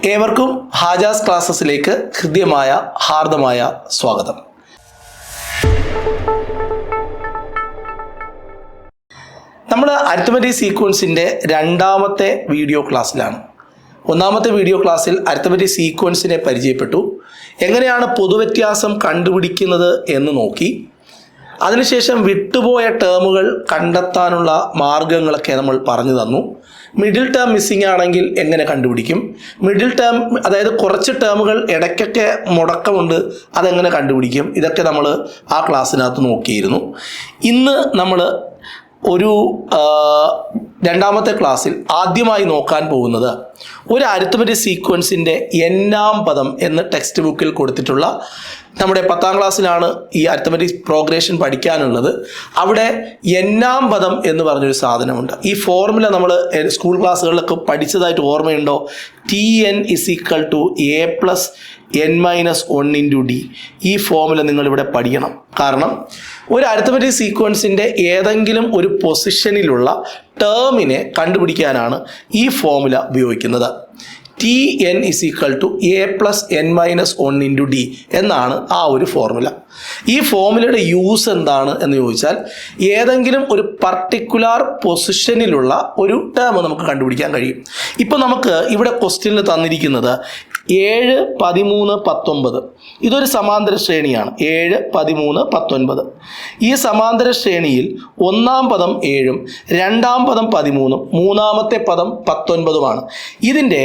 ഏവർക്കും ഹാജാസ് ക്ലാസ്സസിലേക്ക് ഹൃദ്യമായ ഹാർദമായ സ്വാഗതം. നമ്മൾ അരിത്മെറ്റിക് സീക്വൻസിൻ്റെ രണ്ടാമത്തെ വീഡിയോ ക്ലാസ്സിലാണ്. ഒന്നാമത്തെ വീഡിയോ ക്ലാസ്സിൽ അരിത്മെറ്റിക് സീക്വൻസിനെ പരിചയപ്പെട്ടു, എങ്ങനെയാണ് പൊതുവ്യത്യാസം കണ്ടുപിടിക്കുന്നത് എന്ന് നോക്കി. അതിനുശേഷം വിട്ടുപോയ ടേമുകൾ കണ്ടെത്താനുള്ള മാർഗങ്ങളൊക്കെ നമ്മൾ പറഞ്ഞു തന്നു. മിഡിൽ ടേം മിസ്സിംഗ് ആണെങ്കിൽ എങ്ങനെ കണ്ടുപിടിക്കും, മിഡിൽ ടേം അതായത് കുറച്ച് ടേമുകൾ ഇടയ്ക്കൊക്കെ മുടക്കമുണ്ട്, അതെങ്ങനെ കണ്ടുപിടിക്കും, ഇതൊക്കെ നമ്മൾ ആ ക്ലാസ്സിനകത്ത് നോക്കിയിരുന്നു. ഇന്ന് നമ്മൾ ഒരു രണ്ടാമത്തെ ക്ലാസ്സിൽ ആദ്യമായി നോക്കാൻ പോകുന്നത് ഒരു അരിത്മെറ്റിക് സീക്വൻസിൻ്റെ n-ാം പദം എന്ന് ടെക്സ്റ്റ് ബുക്കിൽ കൊടുത്തിട്ടുള്ള, നമ്മുടെ 10ാം ക്ലാസ്സിലാണ് ഈ അരിത്മെറ്റിക് പ്രോഗ്രഷൻ പഠിക്കാനുള്ളത്. അവിടെ n-ാം പദം എന്ന് പറഞ്ഞൊരു സാധനമുണ്ട്. ഈ ഫോർമുല നമ്മൾ സ്കൂൾ ക്ലാസ്സുകളിലൊക്കെ പഠിച്ചതായിട്ട് ഓർമ്മയുണ്ടോ? Tn = a + n-1 × d. ഈ ഫോർമുല നിങ്ങളിവിടെ പഠിക്കണം. കാരണം ഒരു അരിത്മെറ്റിക് സീക്വൻസിൻ്റെ ഏതെങ്കിലും ഒരു പൊസിഷനിലുള്ള ടേമിനെ കണ്ടുപിടിക്കാനാണ് ഈ ഫോർമുല ഉപയോഗിക്കുന്നത്. Tn = a + n-1 × d എന്നാണ് ആ ഒരു ഫോർമുല. ഈ ഫോർമുലയുടെ യൂസ് എന്താണ് എന്ന് ചോദിച്ചാൽ, ഏതെങ്കിലും ഒരു പർട്ടിക്കുലർ പൊസിഷനിലുള്ള ഒരു ടേം നമുക്ക് കണ്ടുപിടിക്കാൻ കഴിയും. ഇപ്പോൾ നമുക്ക് ഇവിടെ ക്വസ്റ്റ്യനിൽ തന്നിരിക്കുന്നത് 7, 13, 19. ഇതൊരു സമാന്തര ശ്രേണിയാണ്. 7, 13, 19. ഈ സമാന്തര ശ്രേണിയിൽ ഒന്നാം പദം 7ഉം രണ്ടാം പദം 13ഉം മൂന്നാമത്തെ പദം 19ഉമാണ്. ഇതിൻ്റെ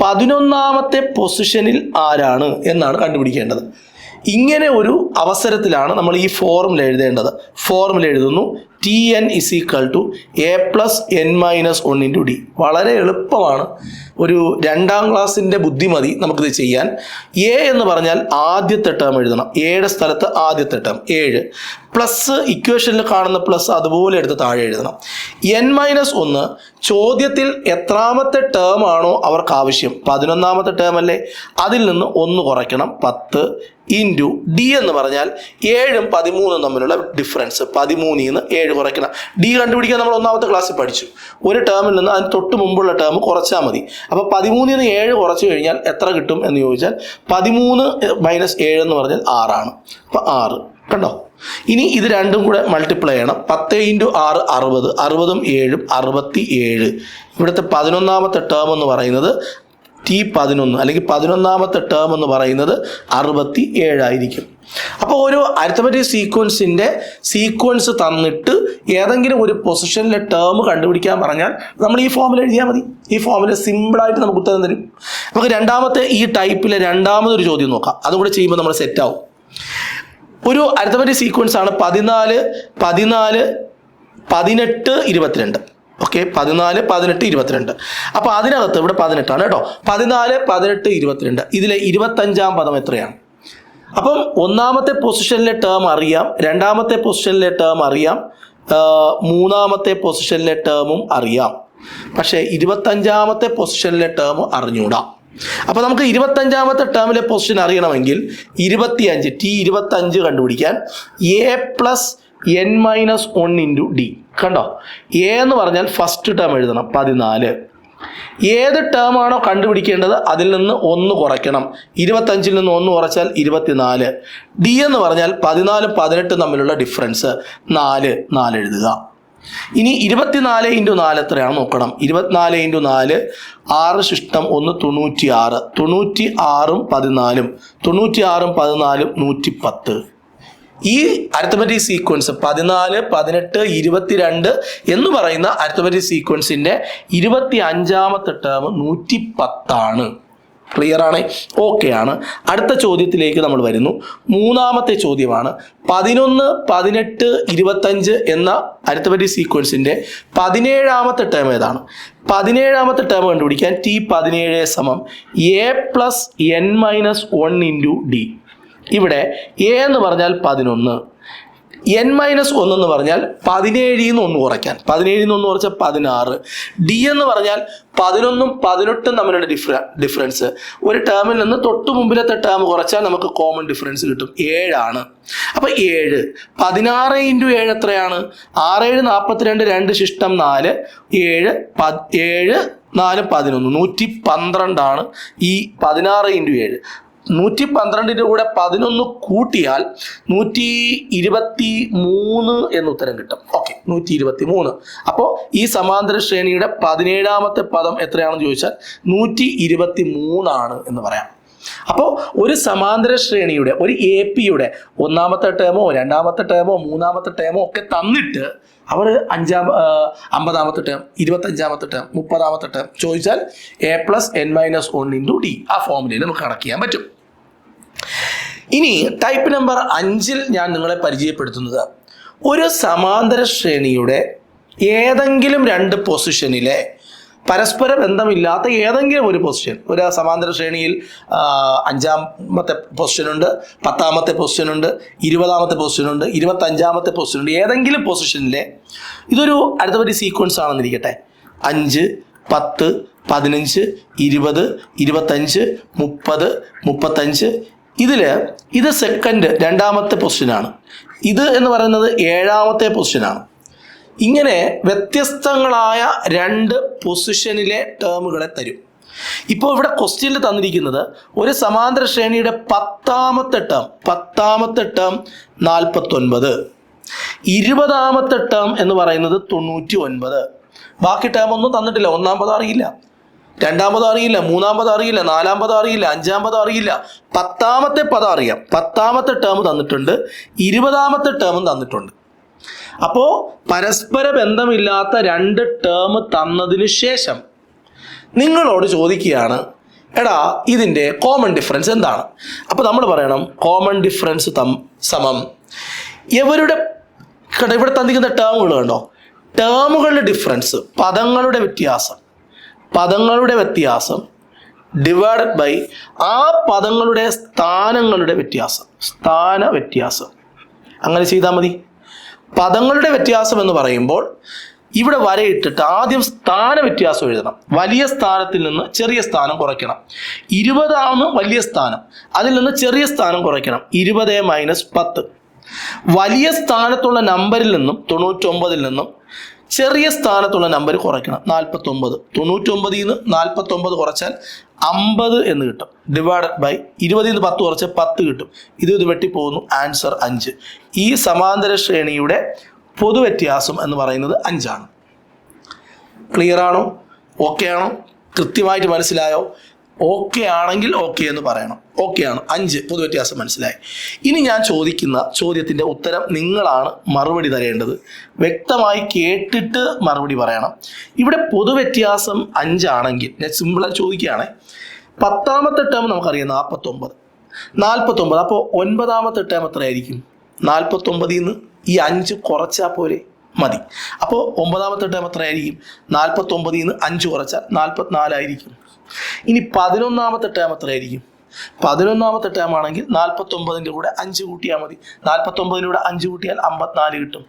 11ാമത്തെ പൊസിഷനിൽ ആരാണ് എന്നാണ് കണ്ടുപിടിക്കേണ്ടത്. ഇങ്ങനെ ഒരു അവസരത്തിലാണ് നമ്മൾ ഈ ഫോർമുല എഴുതേണ്ടത്. ഫോർമുല എഴുതുന്നു Tn = a + n-1 × d. വളരെ എളുപ്പമാണ്. ഒരു 2ാം ക്ലാസ്സിൻ്റെ ബുദ്ധിമതി നമുക്കിത് ചെയ്യാൻ. എ എന്ന് പറഞ്ഞാൽ ആദ്യത്തെ ടേം എഴുതണം. എയുടെ സ്ഥലത്ത് ആദ്യത്തെ ടേം 7 പ്ലസ് ഇക്വേഷനിൽ കാണുന്ന പ്ലസ് അതുപോലെ എടുത്ത് താഴെ എഴുതണം. n-1 ചോദ്യത്തിൽ എത്രാമത്തെ ടേം ആണോ അവർക്ക് ആവശ്യം, 11ാമത്തെ ടേം അല്ലേ, അതിൽ നിന്ന് 1 കുറയ്ക്കണം. 10 × d എന്ന് പറഞ്ഞാൽ 7ഉം 13ഉം തമ്മിലുള്ള ഡിഫറൻസ്. 13ൽ നിന്ന് 7 കുറയ്ക്കണം. d കണ്ടുപിടിക്കാൻ നമ്മൾ 1ാമത്തെ ക്ലാസ്സിൽ പഠിച്ചു. ഒരു ടേമിൽ നിന്ന് അതിന് തൊട്ട് മുമ്പുള്ള ടേം കുറച്ചാൽ മതി. അപ്പോൾ 13ൽ നിന്ന് 7 കുറച്ച് കഴിഞ്ഞാൽ എത്ര കിട്ടും എന്ന് ചോദിച്ചാൽ 13 - 7 എന്ന് പറഞ്ഞാൽ 6 ആണ്. അപ്പോൾ 6 കണ്ടോ. ഇനി ഇത് രണ്ടും കൂടെ മൾട്ടിപ്ലൈ ചെയ്യണം. 10 × 6 60, 60ഉം 7ഉം 67. ഇവിടുത്തെ 11ാമത്തെ ടേം എന്ന് പറയുന്നത് T11 അല്ലെങ്കിൽ 11ാമത്തെ ടേം എന്ന് പറയുന്നത് 67 ആയിരിക്കും. അപ്പോൾ ഒരു അരിത്മെറ്റിക് സീക്വൻസിൻ്റെ സീക്വൻസ് തന്നിട്ട് ഏതെങ്കിലും ഒരു പൊസിഷനിലെ ടേം കണ്ടുപിടിക്കാൻ പറഞ്ഞാൽ നമ്മൾ ഈ ഫോർമുല എഴുതിയാൽ മതി. ഈ ഫോർമുല സിമ്പിളായിട്ട് നമുക്ക് ഉത്തരം തരും. നമുക്ക് രണ്ടാമത്തെ ഈ ടൈപ്പിലെ രണ്ടാമതൊരു ചോദ്യം നോക്കാം. അതും കൂടെ ചെയ്യുമ്പോൾ നമ്മൾ സെറ്റാവും. ഒരു അരിത്മെറ്റിക് സീക്വൻസ് ആണ് 14, 18, 22. ഓക്കെ, 14, 18, 22. അപ്പോൾ അതിനകത്ത് ഇവിടെ 18 ആണ് കേട്ടോ. 14, 18, 22. ഇതിലെ 25ാം പദം എത്രയാണ്? അപ്പം ഒന്നാമത്തെ പൊസിഷനിലെ ടേം അറിയാം, രണ്ടാമത്തെ പൊസിഷനിലെ ടേം അറിയാം, മൂന്നാമത്തെ പൊസിഷനിലെ ടേമും അറിയാം. പക്ഷേ 25ാമത്തെ പൊസിഷനിലെ ടേം അറിഞ്ഞൂടാ. അപ്പോൾ നമുക്ക് 25ാമത്തെ ടേമിലെ പൊസിഷൻ അറിയണമെങ്കിൽ 25 T25 കണ്ടുപിടിക്കാൻ a + n-1 × d. കണ്ടോ, എ എന്ന് പറഞ്ഞാൽ ഫസ്റ്റ് ടേം എഴുതണം 14. ഏത് ടേം ആണോ കണ്ടുപിടിക്കേണ്ടത് അതിൽ നിന്ന് 1 കുറയ്ക്കണം. 25ൽ നിന്ന് 1 കുറച്ചാൽ 24. ഡി എന്ന് പറഞ്ഞാൽ 14, 18 തമ്മിലുള്ള ഡിഫറൻസ് 4 എഴുതുക. ഇനി 24 × 4 എത്രയാണ് നോക്കണം. 24 × 4 6 ശിഷ്ടം 1 96. 96ഉം 14ഉം 110. ഈ അരിത്മെറ്റിക് സീക്വൻസ് 14, 18, 22 എന്ന് പറയുന്ന അരിത്മെറ്റിക് സീക്വൻസിൻ്റെ 25ാമത്തെ ടേം 110 ക്ലിയർ ആണ്? ഓക്കെ ആണ്. അടുത്ത ചോദ്യത്തിലേക്ക് നമ്മൾ വരുന്നു. മൂന്നാമത്തെ ചോദ്യമാണ്. 11, 18, 25 എന്ന അരിത്മെറ്റിക് സീക്വൻസിൻ്റെ 17ാമത്തെ ടേം ഏതാണ്? 17ാമത്തെ ടേം കണ്ടുപിടിക്കാൻ T17 = a + n-1 × d. ഇവിടെ a എന്ന് പറഞ്ഞാൽ 11, n-1 എന്ന് പറഞ്ഞാൽ 17ൽ നിന്ന് 1 കുറയ്ക്കാൻ. 17ൽ നിന്ന് 1 കുറച്ചാൽ 16. ഡി എന്ന് പറഞ്ഞാൽ 11ഉം 18ഉം തമ്മിലുള്ള ഡിഫറൻസ്. ഒരു ടേമിൽ നിന്ന് തൊട്ട് മുമ്പിലത്തെ ടേം കുറച്ചാൽ നമുക്ക് കോമൺ ഡിഫറൻസ് കിട്ടും. 7 ആണ്. അപ്പോൾ 7 16 × 7 എത്രയാണ്? 6 7 42, 2 ശിഷ്ടം 4, 7 4 11 112 ഈ 16 × 7. 112 കൂടെ 11 കൂട്ടിയാൽ 123 എന്ന് ഉത്തരം കിട്ടും. ഓക്കെ, 123. അപ്പോൾ ഈ സമാന്തര ശ്രേണിയുടെ 17ാമത്തെ പദം എത്രയാണെന്ന് ചോദിച്ചാൽ 123 ആണ് എന്ന് പറയാം. അപ്പോൾ ഒരു സമാന്തര ശ്രേണിയുടെ ഒരു AP-യുടെ 1ാമത്തെ ടേമോ 2ാമത്തെ ടേമോ 3ാമത്തെ ടേമോ ഒക്കെ തന്നിട്ട് അവർ 50ാമത്തെ ടേം 25ാമത്തെ ടേം 30ാമത്തെ ടേം ചോദിച്ചാൽ A+n-1 × D ആ ഫോർമുലയിൽ നമുക്ക് കണക്ക് ചെയ്യാൻ പറ്റും. ഇനി ടൈപ്പ് നമ്പർ 5 ഞാൻ നിങ്ങളെ പരിചയപ്പെടുത്തുന്നത് ഒരു സമാന്തര ശ്രേണിയുടെ ഏതെങ്കിലും 2 പൊസിഷനിലെ പരസ്പര ബന്ധമില്ലാത്ത ഏതെങ്കിലും ഒരു പൊസിഷൻ, ഒരു സമാന്തര ശ്രേണിയിൽ 5ാമത്തെ പൊസിഷനുണ്ട്, 10ാമത്തെ പൊസിഷനുണ്ട്, 20ാമത്തെ പൊസിഷനുണ്ട്, 25ാമത്തെ പൊസിഷനുണ്ട്, ഏതെങ്കിലും പൊസിഷനിലെ ഇതൊരു അരിത്മെറ്റിക് സീക്വൻസ് ആണെന്നിരിക്കട്ടെ. 5, 10, 15, 20, 25, 30, 35. ഇത് സെക്കൻഡ് 2ാമത്തെ പൊസിഷനാണ്. ഇത് എന്ന് പറയുന്നത് 7ാമത്തെ പൊസിഷനാണ്. ഇങ്ങനെ വ്യത്യസ്തങ്ങളായ 2 പൊസിഷനിലെ ടേമുകളെ തരും. ഇപ്പോൾ ഇവിടെ ക്വസ്റ്റ്യനിൽ തന്നിരിക്കുന്നത് ഒരു സമാന്തര ശ്രേണിയുടെ 10ാമത്തെ ടേം 49, 20ാമത്തെ ടേം എന്ന് പറയുന്നത് 99. ബാക്കി ടേം ഒന്നും തന്നിട്ടില്ല. 1ാം പദം അറിയില്ല, 2ാം പദം അറിയില്ല, 3ാം പദം അറിയില്ല, 4ാം പദം അറിയില്ല, 5ാം പദം അറിയില്ല. 10ാമത്തെ പദം അറിയാം. 10ാമത്തെ ടേം തന്നിട്ടുണ്ട്, 20ാമത്തെ ടേമും തന്നിട്ടുണ്ട്. അപ്പോൾ പരസ്പര ബന്ധമില്ലാത്ത 2 ടേം തന്നതിന് ശേഷം നിങ്ങളോട് ചോദിക്കുകയാണ്, എടാ ഇതിൻ്റെ കോമൺ ഡിഫറൻസ് എന്താണ്? അപ്പോൾ നമ്മൾ പറയണം കോമൺ ഡിഫറൻസ് സമം ഇവരുടെ ഇവിടെ തന്നിരിക്കുന്ന ടേമുകൾ കണ്ടോ, ടേമുകളുടെ ഡിഫറൻസ്, പദങ്ങളുടെ വ്യത്യാസം ഡിവൈഡഡ് ബൈ ആ പദങ്ങളുടെ സ്ഥാനങ്ങളുടെ വ്യത്യാസം. അങ്ങനെ ചെയ്താൽ മതി. പദങ്ങളുടെ വ്യത്യാസം എന്ന് പറയുമ്പോൾ ഇവിടെ വരയിട്ടിട്ട് ആദ്യം സ്ഥാന വ്യത്യാസം എഴുതണം. വലിയ സ്ഥാനത്തിൽ നിന്ന് ചെറിയ സ്ഥാനം കുറയ്ക്കണം. 20 ആണ് വലിയ സ്ഥാനം, അതിൽ നിന്ന് ചെറിയ സ്ഥാനം കുറയ്ക്കണം. 20 - 10. വലിയ സ്ഥാനത്തുള്ള നമ്പറിൽ നിന്നും 99 നിന്നും ചെറിയ സ്ഥാനത്തുള്ള നമ്പർ കുറയ്ക്കണം. 49. 99 നിന്ന് 49 കുറച്ചാൽ 50 എന്ന് കിട്ടും. ഡിവൈഡഡ് ബൈ 20 നിന്ന് 10 കുറച്ചാൽ 10 കിട്ടും. ഇത് വെട്ടിപ്പോകുന്നു. ആൻസർ 5. ഈ സമാന്തര ശ്രേണിയുടെ പൊതുവ്യത്യാസം എന്ന് പറയുന്നത് 5 ആണ്. ക്ലിയർ ആണോ? ഓക്കെ ആണോ? കൃത്യമായിട്ട് മനസ്സിലായോ? ഓക്കെ ആണെങ്കിൽ ഓക്കെ എന്ന് പറയണം. ഓക്കെ ആണ്. 5 പൊതുവ്യത്യാസം മനസ്സിലായി. ഇനി ഞാൻ ചോദിക്കുന്ന ചോദ്യത്തിൻ്റെ ഉത്തരം നിങ്ങളാണ് മറുപടി തരേണ്ടത്. വ്യക്തമായി കേട്ടിട്ട് മറുപടി പറയണം. ഇവിടെ പൊതുവ്യത്യാസം 5 ആണെങ്കിൽ ഞാൻ സിമ്പിളായി ചോദിക്കുകയാണെ, 10ാമത്തെ ടേം നമുക്കറിയാം 49. അപ്പോൾ 9ാമത്തെ ടേം എത്രയായിരിക്കും? 49 നിന്ന് ഈ 5 കുറച്ചാൽ പോലെ മതി. അപ്പോൾ 9ാമത്തെ ടേം എത്രയായിരിക്കും? 49 നിന്ന് 5 കുറച്ചാൽ 44 ആയിരിക്കും. ഇനി 11ാമത്തെ ടേം എത്രയായിരിക്കും? 11ാമത്തെ ടേം ആണെങ്കിൽ 49ൻ്റെ കൂടെ 5 കൂട്ടിയാൽ മതി. 49ൻ്റെ കൂടെ 5 കൂട്ടിയാൽ 54 കിട്ടും.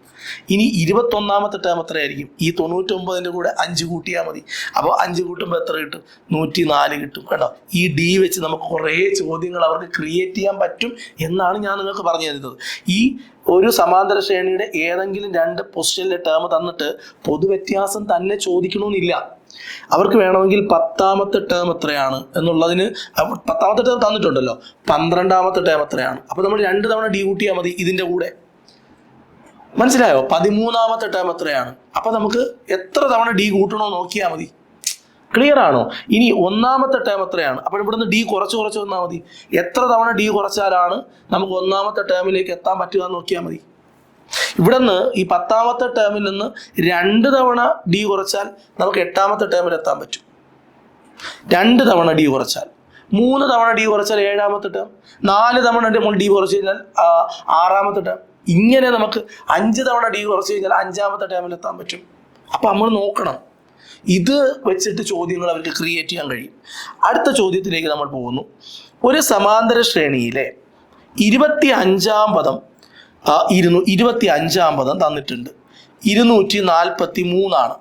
ഇനി 21ാമത്തെ ടേം എത്രയായിരിക്കും? ഈ 99ൻ്റെ കൂടെ 5 കൂട്ടിയാൽ മതി. അപ്പോൾ 5 കൂട്ടുമ്പോൾ എത്ര കിട്ടും? 104 കിട്ടും. കേട്ടോ, ഈ ഡി വെച്ച് നമുക്ക് കുറേ ചോദ്യങ്ങൾ അവർക്ക് ക്രിയേറ്റ് ചെയ്യാൻ പറ്റും എന്നാണ് ഞാൻ നിങ്ങൾക്ക് പറഞ്ഞു തരുന്നത്. ഈ ഒരു സമാന്തര ശ്രേണിയുടെ ഏതെങ്കിലും 2 പൊസിഷനിലെ ടേം തന്നിട്ട് പൊതുവ്യത്യാസം തന്നെ ചോദിക്കണമെന്നില്ല. അവർക്ക് വേണമെങ്കിൽ 10ാമത്തെ ടേം എത്രയാണ് എന്നുള്ളതിന് 10ാമത്തെ ടേം തന്നിട്ടുണ്ടല്ലോ, 12ാമത്തെ ടേം എത്രയാണ്? അപ്പോൾ നമ്മൾ 2 തവണ ഡി കൂട്ടിയാൽ മതി ഇതിൻ്റെ കൂടെ. മനസ്സിലായോ? 13ാമത്തെ ടേം എത്രയാണ്? അപ്പോൾ നമുക്ക് എത്ര തവണ ഡി കൂട്ടണോ നോക്കിയാൽ മതി. ക്ലിയർ ആണോ? ഇനി 1ാമത്തെ ടേം എത്രയാണ്? അപ്പോൾ ഇവിടുന്ന് ഡി കുറച്ച് വന്നാൽ മതി. എത്ര തവണ ഡി കുറച്ചാലാണ് നമുക്ക് 1ാമത്തെ ടേമിലേക്ക് എത്താൻ പറ്റുക എന്ന് നോക്കിയാൽ മതി. ഇവിടെ നിന്ന് ഈ 10ാമത്തെ ടേമിൽ നിന്ന് 2 തവണ ഡി കുറച്ചാൽ നമുക്ക് 8ാമത്തെ ടേമിൽ എത്താൻ പറ്റും. 2 തവണ ഡി കുറച്ചാൽ, 3 തവണ ഡി കുറച്ചാൽ 7ാമത്തെ ടേം, 4 തവണ നമ്മൾ ഡി കുറച്ച് കഴിഞ്ഞാൽ 6ാമത്തെ ടേം. ഇങ്ങനെ നമുക്ക് 5 തവണ ഡി കുറച്ച് കഴിഞ്ഞാൽ 5ാമത്തെ ടേമിൽ എത്താൻ പറ്റും. അപ്പം നമ്മൾ നോക്കണം. ഇത് വെച്ചിട്ട് ചോദ്യങ്ങൾ അവർക്ക് ക്രിയേറ്റ് ചെയ്യാൻ കഴിയും. അടുത്ത ചോദ്യത്തിലേക്ക് നമ്മൾ പോകുന്നു. ഒരു സമാന്തര ശ്രേണിയിലെ 25ാം പദം 25ാം പദം തന്നിട്ടുണ്ട്. 243 ആണ്.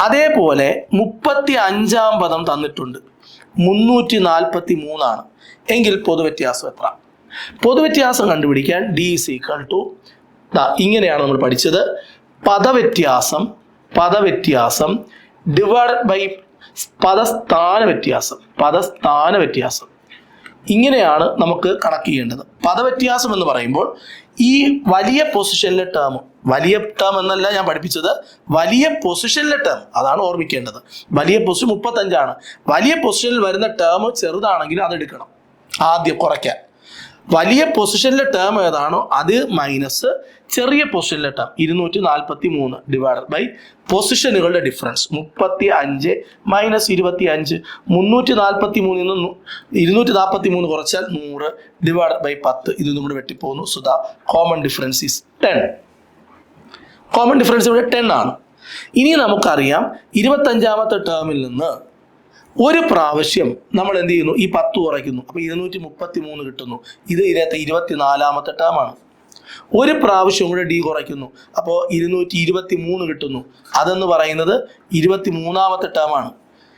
അതേപോലെ 35ാം പദം തന്നിട്ടുണ്ട്. 343 ആണ്. എങ്കിൽ പൊതുവ്യത്യാസം എത്ര? പൊതുവ്യത്യാസം കണ്ടുപിടിക്കാൻ D = ഇങ്ങനെയാണ് നമ്മൾ പഠിച്ചത്. പദവ്യത്യാസം ഡിവൈഡഡ് ബൈ പദസ്ഥാന വ്യത്യാസം. ഇങ്ങനെയാണ് നമുക്ക് കണക്ക് ചെയ്യേണ്ടത്. പദവ്യത്യാസം എന്ന് പറയുമ്പോൾ ഈ വലിയ പൊസിഷനിലെ വലിയ ടേം എന്നല്ല ഞാൻ പഠിപ്പിച്ചത്, വലിയ പൊസിഷനിലെ ടേം, അതാണ് ഓർമ്മിക്കേണ്ടത്. വലിയ പൊസിഷൻ 35 വലിയ പൊസിഷനിൽ വരുന്ന ടേം ചെറുതാണെങ്കിൽ അത് എടുക്കണം ആദ്യം കുറയ്ക്കാൻ. വലിയ പൊസിഷനിലെ ടേം ഏതാണോ അത് മൈനസ് ചെറിയ പൊസിഷനിലെ ടേം 243 ഡിവൈഡഡ് ബൈ പൊസിഷനുകളുടെ ഡിഫറൻസ് 35 മൈനസ് 25. 343 നിന്ന് 243 കുറച്ചാൽ 100 ഡിവൈഡഡ് ബൈ 10. ഇത് നമ്മുടെ വെട്ടിപ്പോകുന്നു. So the common difference is 10. Common difference ഇവിടെ 10 ആണ്. ഇനി നമുക്കറിയാം 25ാമത്തെ ടേമിൽ നിന്ന് ഒരു പ്രാവശ്യം നമ്മൾ എന്ത് ചെയ്യുന്നു, ഈ 10 കുറയ്ക്കുന്നു. അപ്പോൾ 233 കിട്ടുന്നു. ഇത് 24ാമത്തെ ടേമാണ്. ഒരു പ്രാവശ്യം കൂടെ ഡി കുറയ്ക്കുന്നു. അപ്പോൾ 223 കിട്ടുന്നു. അതെന്ന് പറയുന്നത് 23ാമത്തെ ടേമാണ്.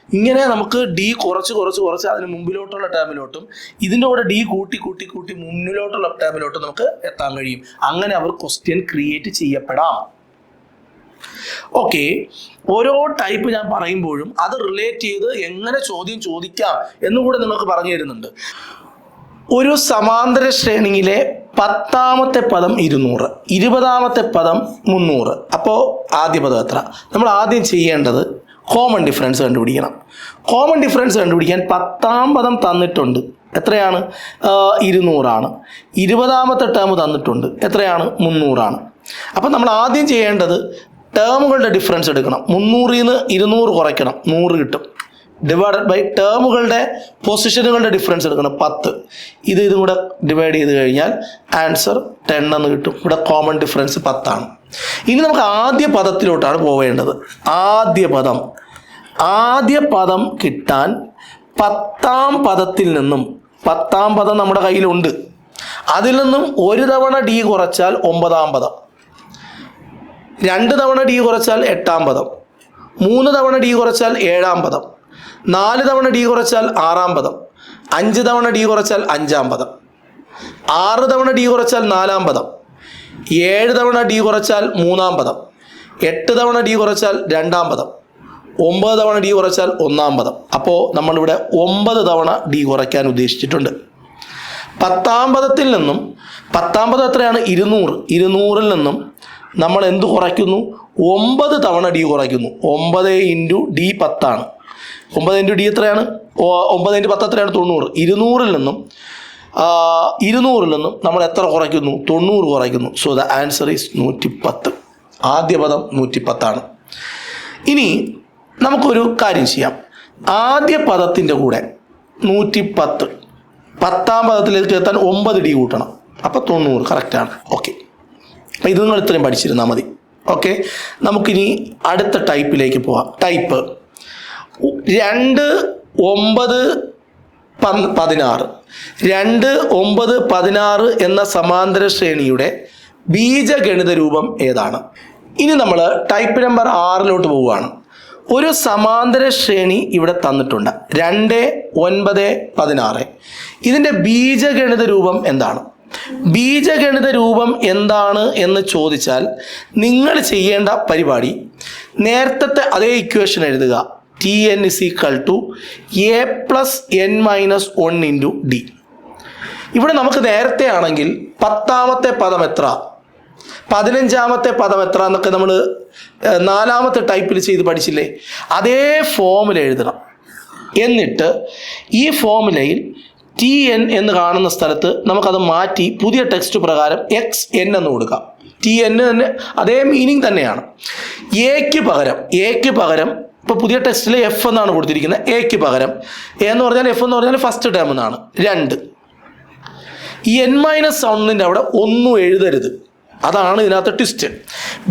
ഇങ്ങനെ നമുക്ക് ഡി കുറച്ച് അതിന് മുമ്പിലോട്ടുള്ള ടേമിലോട്ടും ഇതിൻ്റെ കൂടെ ഡി കൂട്ടി മുന്നിലോട്ടുള്ള ടേമിലോട്ടും നമുക്ക് എത്താൻ കഴിയും. അങ്ങനെ അവർ ക്വസ്റ്റ്യൻ ക്രിയേറ്റ് ചെയ്യപ്പെടാം. ഓക്കെ, ഓരോ ടൈപ്പ് ഞാൻ പറയുമ്പോഴും അത് റിലേറ്റ് ചെയ്ത് എങ്ങനെ ചോദ്യം ചോദിക്കാം എന്നുകൂടെ നിങ്ങൾക്ക് പറഞ്ഞു തരുന്നുണ്ട്. ഒരു സമാന്തര ശ്രേണിയിലെ 10ാമത്തെ പദം 200, 20ാമത്തെ പദം 300. അപ്പോൾ ആദ്യ പദം എത്ര? നമ്മൾ ആദ്യം ചെയ്യേണ്ടത് കോമൺ ഡിഫറൻസ് കണ്ടുപിടിക്കണം. കോമൺ ഡിഫറൻസ് കണ്ടുപിടിക്കാൻ 10ാം പദം തന്നിട്ടുണ്ട്, എത്രയാണ്? 200. 20ാമത്തെ ടേം തന്നിട്ടുണ്ട്, എത്രയാണ്? 300. അപ്പം നമ്മൾ ആദ്യം ചെയ്യേണ്ടത് ടേമുകളുടെ ഡിഫറൻസ് എടുക്കണം. 300ൽ നിന്ന് 200 കുറയ്ക്കണം, 100 കിട്ടും. ഡിവൈഡഡ് ബൈ ടേമുകളുടെ പൊസിഷനുകളുടെ ഡിഫറൻസ് എടുക്കണം, 10. ഇതും കൂടെ ഡിവൈഡ് ചെയ്ത് കഴിഞ്ഞാൽ ആൻസർ 10 എന്ന് കിട്ടും. ഇവിടെ കോമൺ ഡിഫറൻസ് 10 ആണ്. ഇനി നമുക്ക് ആദ്യ പദത്തിലോട്ടാണ് പോവേണ്ടത്. ആദ്യ പദം കിട്ടാൻ 10ാം പദത്തിൽ നിന്നും, 10ാം പദം നമ്മുടെ കയ്യിലുണ്ട്, അതിൽ നിന്നും ഒരു തവണ ഡി കുറച്ചാൽ 9ാം പദം, 2 തവണ ഡി കുറച്ചാൽ 8ാം പദം, 3 തവണ ഡി കുറച്ചാൽ 7ാം പദം, 4 തവണ ഡി കുറച്ചാൽ 6ാം പദം, 5 തവണ ഡി കുറച്ചാൽ 5ാം പദം, 6 തവണ ഡി കുറച്ചാൽ 4ാം പദം, 7 തവണ ഡി കുറച്ചാൽ 3ാം പദം, 8 തവണ ഡി കുറച്ചാൽ 2ാം പദം, 9 തവണ ഡി കുറച്ചാൽ 1ാം പദം. അപ്പോൾ നമ്മളിവിടെ 9 തവണ ഡി കുറയ്ക്കാൻ ഉദ്ദേശിച്ചിട്ടുണ്ട്. 10ാം പദത്തിൽ നിന്നും, 10ാം പദം എത്രയാണ്? 200. 200ൽ നിന്നും നമ്മൾ എന്ത് കുറയ്ക്കുന്നു? 9 തവണ ഡി കുറയ്ക്കുന്നു. 9 ഇൻറ്റു ഡി 10 ആണ്. 9 ഇൻറ്റു ഡി എത്രയാണ്? 9 ഇൻറ്റു 10 എത്രയാണ്? 90. 200ൽ നിന്നും നമ്മൾ എത്ര കുറയ്ക്കുന്നു? 90 കുറയ്ക്കുന്നു. So the answer is 110. ആദ്യ പദം 110 ആണ്. ഇനി നമുക്കൊരു കാര്യം ചെയ്യാം. ആദ്യ പദത്തിൻ്റെ കൂടെ 110, 10ാം പദത്തിലേക്ക് എത്താൻ 9 ഡി കൂട്ടണം. അപ്പോൾ 90 കറക്റ്റാണ്. ഓക്കെ, അപ്പോൾ ഇത് നിങ്ങൾ ഇത്രയും പഠിച്ചിരുന്നാൽ മതി. ഓക്കെ, നമുക്കിനി അടുത്ത ടൈപ്പിലേക്ക് പോവാം. ടൈപ്പ് 2, 9, 16. 2, 9, 16 എന്ന സമാന്തര ശ്രേണിയുടെ ബീജഗണിത രൂപം ഏതാണ്? ഇനി നമ്മൾ ടൈപ്പ് നമ്പർ 6 പോവുകയാണ്. ഒരു സമാന്തര ശ്രേണി ഇവിടെ തന്നിട്ടുണ്ട്, 2, 9, 16. ഇതിൻ്റെ ബീജഗണിത രൂപം എന്താണ്? ബീജഗണിത രൂപം എന്താണ് എന്ന് ചോദിച്ചാൽ നിങ്ങൾ ചെയ്യേണ്ട പരിപാടി, നേരത്തെ അതേ ഇക്വേഷൻ എഴുതുക. Tn = a + n - 1 × d. ഇവിടെ നമുക്ക് നേരത്തെ ആണെങ്കിൽ 10ാമത്തെ പദം എത്ര, 15ാമത്തെ പദം എത്ര എന്നൊക്കെ നമ്മൾ 4ാമത്തെ ടൈപ്പിൽ ചെയ്ത് പഠിച്ചില്ലേ? അതേ ഫോമുല എഴുതണം. എന്നിട്ട് ഈ ഫോമുലയിൽ Tn എന്ന് കാണുന്ന സ്ഥലത്ത് നമുക്കത് മാറ്റി പുതിയ ടെക്സ്റ്റ് പ്രകാരം xn എന്ന് കൊടുക്കാം. Tn തന്നെ അതേ മീനിങ് തന്നെയാണ്. എക്ക് പകരം ഇപ്പോൾ പുതിയ ടെക്സ്റ്റിൽ എഫ് എന്നാണ് കൊടുത്തിരിക്കുന്നത്. എക്ക് പകരം എന്ന് പറഞ്ഞാൽ എഫ് എന്ന് പറഞ്ഞാൽ ഫസ്റ്റ് ടേം എന്നാണ് 2. ഈ n-1 അവിടെ ഒന്നും എഴുതരുത്. അതാണ് ഇതിനകത്ത് ട്വിസ്റ്റ്.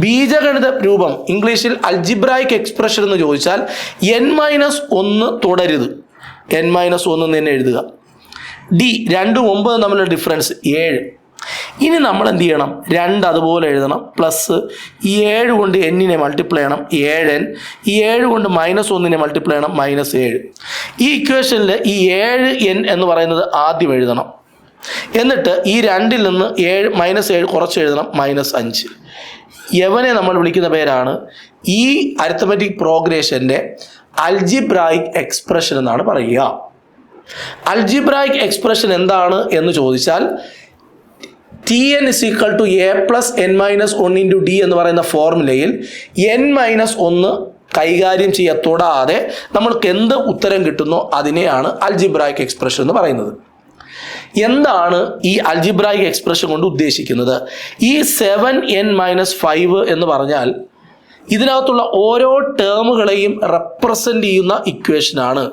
ബീജഗണിത രൂപം ഇംഗ്ലീഷിൽ അൽജിബ്രായിക് എക്സ്പ്രഷൻ എന്ന് ചോദിച്ചാൽ n-1 തുടരുത്, n-1 തന്നെ എഴുതുക. ഡി 2, 9 തമ്മിലുള്ള ഡിഫറൻസ് 7. ഇനി നമ്മൾ എന്ത് ചെയ്യണം? 2 അതുപോലെ എഴുതണം, പ്ലസ് ഈ 7 കൊണ്ട് n-നെ മൾട്ടിപ്ലൈ ചെയ്യണം, 7n. ഈ 7 കൊണ്ട് -1-നെ മൾട്ടിപ്ലൈ ചെയ്യണം, -7. ഈ ഇക്വേഷനിൽ ഈ 7n എന്ന് പറയുന്നത് ആദ്യം എഴുതണം. എന്നിട്ട് ഈ 2ൽ നിന്ന് -7 കുറച്ച് എഴുതണം, -5. യവനെ നമ്മൾ വിളിക്കുന്ന പേരാണ് ഈ അരിത്തമെറ്റിക് പ്രോഗ്രഷൻ്റെ അൽജിബ്രായിക് എക്സ്പ്രഷൻ എന്നാണ് പറയുക. അൽജിബ്രായിക് എക്സ്പ്രഷൻ എന്താണ് എന്ന് ചോദിച്ചാൽ Tn is equal to a plus n minus 1 into d എന്ന് പറയുന്ന ഫോർമുലയിൽ n minus 1 കൈകാര്യം തൊടാതെ നമ്മൾക്ക് എന്ത് ഉത്തരം കിട്ടുന്നോ അതിനെയാണ് അൽജിബ്രായിക് എക്സ്പ്രഷൻ എന്ന് പറയുന്നത്. എന്താണ് ഈ അൽജിബ്രായിക് എക്സ്പ്രഷൻ കൊണ്ട് ഉദ്ദേശിക്കുന്നത്? ഈ 7n-5 എന്ന് പറഞ്ഞാൽ ഇതിനകത്തുള്ള ഓരോ ടേമുകളെയും റെപ്രസെൻ്റ് ചെയ്യുന്ന ഇക്വേഷനാണ്.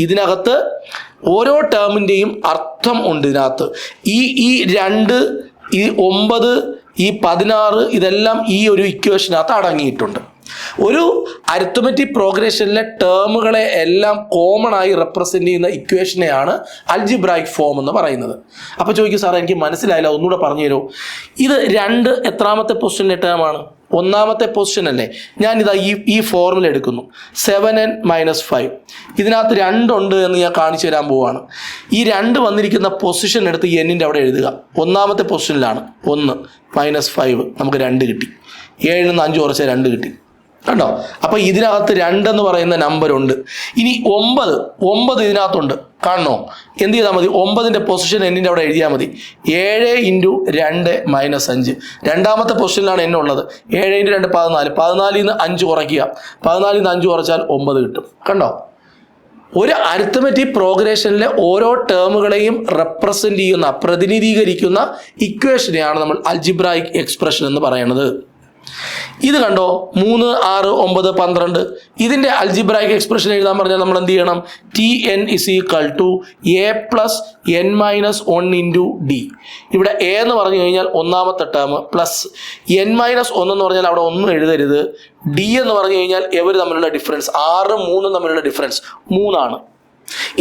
ഇതിനകത്ത് ഓരോ ടേമിൻ്റെയും അർത്ഥം ഉണ്ട്. ഇതിനകത്ത് ഈ 2, ഈ 9, ഈ 16 ഇതെല്ലാം ഈ ഒരു ഇക്വേഷനകത്ത് അടങ്ങിയിട്ടുണ്ട്. ഒരു അരിത്മെറ്റിക് പ്രോഗ്രഷനിലെ ടേമുകളെ എല്ലാം കോമൺ ആയി റെപ്രസെൻ്റ് ചെയ്യുന്ന ഇക്വേഷനെയാണ് അൽജിബ്രായിക് ഫോം എന്ന് പറയുന്നത്. അപ്പോൾ ചോദിക്കും, സാറേ എനിക്ക് മനസ്സിലായില്ല, ഒന്നുകൂടെ പറഞ്ഞു തരുമോ? ഇത് 2 എത്രാമത്തെ പൊസിഷനിലെ ടേമാണ്? 1ാമത്തെ പൊസിഷൻ അല്ലേ? ഞാനിതാ ഈ ഫോർമുല എടുക്കുന്നു. 7n-5 ഇതിനകത്ത് 2 ഉണ്ട് എന്ന് ഞാൻ കാണിച്ചു തരാൻ പോവുകയാണ്. ഈ 2 വന്നിരിക്കുന്ന പൊസിഷൻ എടുത്ത് എന്നിൻ്റെ അവിടെ എഴുതുക. 1ാമത്തെ പൊസിഷനിലാണ് 1 -5 നമുക്ക് 2 കിട്ടി. 7 നിന്ന് 5 കുറച്ച് 2 കിട്ടി. കണ്ടോ? അപ്പോൾ ഇതിനകത്ത് 2 എന്ന് പറയുന്ന നമ്പർ ഉണ്ട്. ഇനി 9 ഇതിനകത്തുണ്ട്. കാണണോ? എന്ത് ചെയ്താൽ മതി? 9ന്റെ പൊസിഷൻ എന്നിൻ്റെ അവിടെ എഴുതിയാൽ മതി. 7 × 2 - 5 2ാമത്തെ പൊസിഷനിലാണ് എന്നുള്ളത്. 7 × 2 14. 14 നിന്ന് 5 കുറയ്ക്കുക. 14 നിന്ന് 5 കുറച്ചാൽ 9 കിട്ടും. കണ്ടോ? ഒരു അരിത്മെറ്റിക് പ്രോഗ്രഷനിലെ ഓരോ ടേമുകളെയും റെപ്രസെൻ്റ് ചെയ്യുന്ന, പ്രതിനിധീകരിക്കുന്ന ഇക്വേഷനെയാണ് നമ്മൾ അൽജിബ്രായിക് എക്സ്പ്രഷൻ എന്ന് പറയുന്നത്. ഇത് കണ്ടോ? 3, 6, 9, 12 ഇതിൻ്റെ അൽജിബ്രായിക് എക്സ്പ്രഷൻ എഴുതാൻ പറഞ്ഞാൽ നമ്മൾ എന്ത് ചെയ്യണം? Tn is equal to a plus n minus 1 into d. ഇവിടെ a എന്ന് പറഞ്ഞു കഴിഞ്ഞാൽ 1ാമത്തെ ടേം പ്ലസ് n minus 1 എന്ന് പറഞ്ഞാൽ അവിടെ ഒന്നും എഴുതരുത്. d എന്ന് പറഞ്ഞു കഴിഞ്ഞാൽ ഇവർ തമ്മിലുള്ള ഡിഫറൻസ് 6, 3 തമ്മിലുള്ള ഡിഫറൻസ് 3 ആണ്.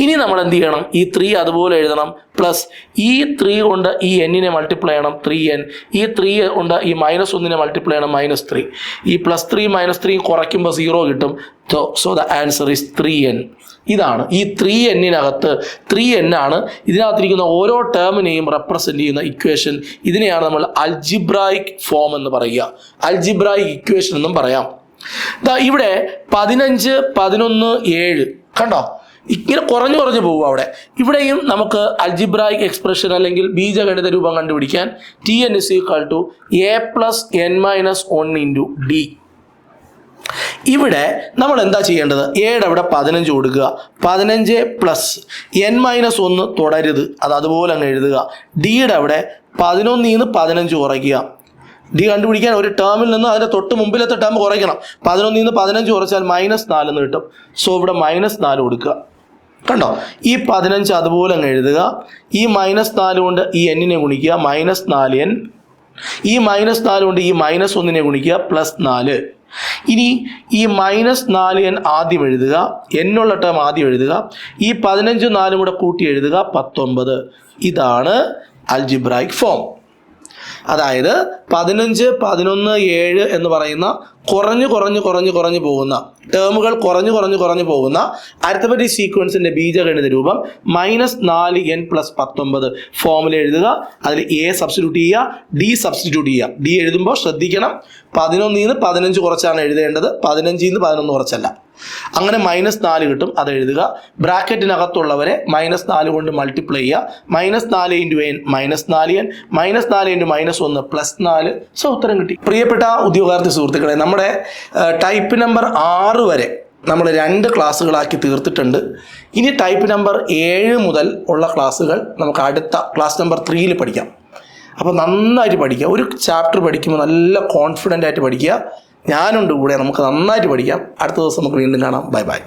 ഇനി നമ്മൾ എന്ത് ചെയ്യണം? ഈ 3 അതുപോലെ എഴുതണം. പ്ലസ് ഈ 3 കൊണ്ട് ഈ എന്നിനെ മൾട്ടിപ്ലൈ ചെയ്യണം 3n. ഈ 3 കൊണ്ട് ഈ -1നെ മൾട്ടിപ്ലൈ ചെയ്യണം -3. ഈ +3 -3 കുറയ്ക്കുമ്പോൾ 0 കിട്ടും. So the answer is 3n. ഇതാണ് ഈ 3n-നകത്ത് 3n ആണ് ഇതിനകത്തിരിക്കുന്ന ഓരോ ടേമിനെയും റെപ്രസെൻ്റ് ചെയ്യുന്ന ഇക്വേഷൻ. ഇതിനെയാണ് നമ്മൾ അൽജിബ്രായിക് ഫോം എന്ന് പറയുക. അൽജിബ്രായിക് ഇക്വേഷൻ എന്നും പറയാം. ഇവിടെ 15, 11, 7 കണ്ടോ? ഇങ്ങനെ കുറഞ്ഞു പോകും. അവിടെ ഇവിടെയും നമുക്ക് അൽജിബ്രായിക് എക്സ്പ്രഷൻ അല്ലെങ്കിൽ ബീജഗണിത രൂപം കണ്ടുപിടിക്കാൻ Tn is equal to a plus n-1 into d. ഇവിടെ നമ്മൾ എന്താ ചെയ്യേണ്ടത്? എയുടെ അവിടെ 15 കൊടുക്കുക. 15 പ്ലസ് n-1 തുടരുത്, അതുപോലെ അങ്ങ് എഴുതുക. ഡിയുടെ അവിടെ 11 നിന്ന് 15 കുറയ്ക്കുക. ഡി കണ്ടുപിടിക്കാൻ ഒരു ടേമിൽ നിന്ന് അതിൻ്റെ തൊട്ട് മുമ്പിലത്തെ ടേം കുറയ്ക്കണം. 11 നിന്ന് 15 കുറച്ചാൽ -4 എന്ന് കിട്ടും. സോ ഇവിടെ -4 കൊടുക്കുക. കണ്ടോ? ഈ 15 അതുപോലെ അങ്ങ് എഴുതുക. ഈ -4 കൊണ്ട് ഈ എന്നിനെ ഗുണിക്കുക -4n. ഈ -4 കൊണ്ട് ഈ -1നെ ഗുണിക്കുക +4. ഇനി ഈ -4n ആദ്യം എഴുതുക, എന്നുള്ള ടേം ആദ്യം എഴുതുക. ഈ 15, 4 കൂടെ കൂട്ടി എഴുതുക 19. ഇതാണ് അൽജിബ്രായിക് ഫോം. അതായത് 15, 11, 7 എന്ന് പറയുന്ന കുറഞ്ഞു പോകുന്ന ടേമുകൾ കുറഞ്ഞു പോകുന്ന അരിത്മെറ്റിക് സീക്വൻസിന്റെ ബീജഗണിത രൂപം -4n + 19 ഫോമിൽ എഴുതുക. അതിൽ a സബ്സ്റ്റിറ്റ്യൂട്ട് ചെയ്യുക, d സബ്സ്റ്റിറ്റ്യൂട്ട് ചെയ്യുക. d എഴുതുമ്പോൾ ശ്രദ്ധിക്കണം, 11 നിന്ന് 15 കുറച്ചാണ് എഴുതേണ്ടത്, 15 നിന്ന് 11 കുറച്ചല്ല. അങ്ങനെ -4 കിട്ടും, അത് എഴുതുക. ബ്രാക്കറ്റിനകത്തുള്ളവരെ -4 കൊണ്ട് മൾട്ടിപ്ലൈ ചെയ്യുക. -4 × n -4n, -4 × -1 +4. സോ ഉത്തരം കിട്ടി. പ്രിയപ്പെട്ട ഉദ്യോഗാർത്ഥി സുഹൃത്തുക്കളെ, നമ്മുടെ ടൈപ്പ് നമ്പർ 6 വരെ നമ്മൾ 2 ക്ലാസ്സുകളാക്കി തീർത്തിട്ടുണ്ട്. ഇനി ടൈപ്പ് നമ്പർ 7 മുതൽ ഉള്ള ക്ലാസ്സുകൾ നമുക്ക് അടുത്ത ക്ലാസ് നമ്പർ 3 പഠിക്കാം. അപ്പോൾ നന്നായിട്ട് പഠിക്കുക. ഒരു ചാപ്റ്റർ പഠിക്കുമ്പോൾ നല്ല കോൺഫിഡൻ്റ് ആയിട്ട് പഠിക്കുക. ഞാനുണ്ട് കൂടെ, നമുക്ക് നന്നായിട്ട് പഠിക്കാം. അടുത്ത ദിവസം നമുക്ക് വീണ്ടും കാണാം. Bye bye.